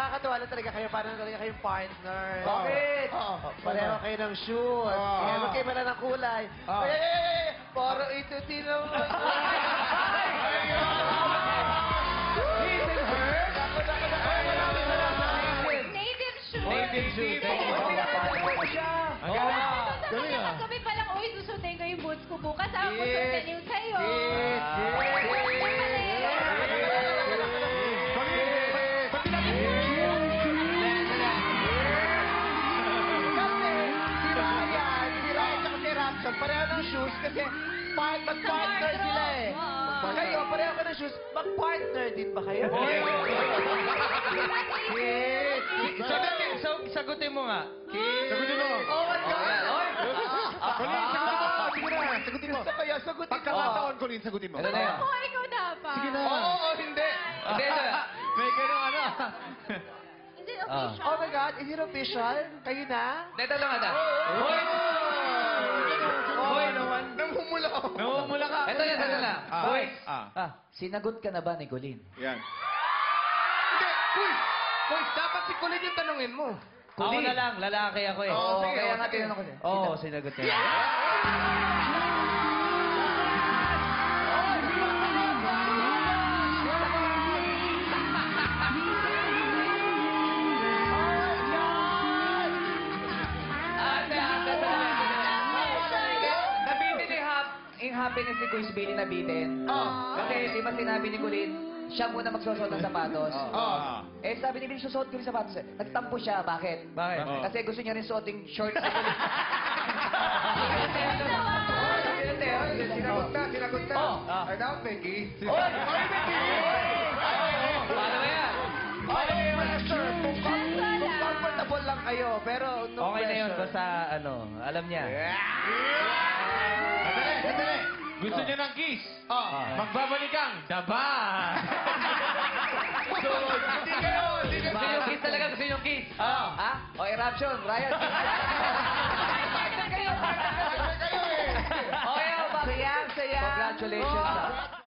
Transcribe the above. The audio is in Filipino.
nakakatuwa na talaga kayo. Paano talaga kayong partner? Bakit? Pareho kayo ng shoes. Kaya magkaiba ng kulay. Eh, para ito tinawag. Native shoes. Native shoes. Thank you. Ang galing. Sabi naman kami palang, uy, susundin ko yung boots ko bukas. Ako susundin yung sa'yo. Pareho ng shoes kasi mag-partner sila eh. Kayo, pareho ka ng shoes, mag-partner din ba kayo? Sagutin mo nga. Sagutin mo. Oh my God! Colin, sagutin mo. Gusto ko yun, sagutin mo. Pagkakataon, Colin, sagutin mo. Ano na yan? Ako, ikaw dapat. Sige na. Oo, hindi. Hindi, may ganun ano. Is it official? Oh my God, is it official? Kayo na? Dito lang ata. Hoy! Hoy naman. Namumula ka. Ito na. Hoy! Sinagot ka na ba ni Colin? Yan. Uy, dapat si Colin yung tanungin mo. Ako na lang, lalaki ako eh. Oo, sige, kaya oo, nga sige. tinanong ko siya. Oo, sinagot niya. Nabitin yung happiness ni Kuya Billy nabitin. Kasi di ba sinabi ni Colin, siya muna magsusuot ng sapatos. Eh sabi ni Billy, susuot ko yung sapatos. Nagtampo siya. Bakit? Bakit? Kasi gusto niya rin suoting shorts ni Colin. Sinagot na. Are now, Becky? Oy! Paano ba yan? Okay, sir. Kung comfortable lang kayo, pero no Okay na yun, pressure. basta ano, alam niya. Sandali. Gusto niya ng kiss. Magbabalik kang daba. Hindi kayo, hindi kayo. Gusto niyo kiss talaga, gusto niyo kiss. Ha? O, eruption, Ryan. Partner kayo, partner kayo eh. Okay, Sayang, sayang. Congratulations.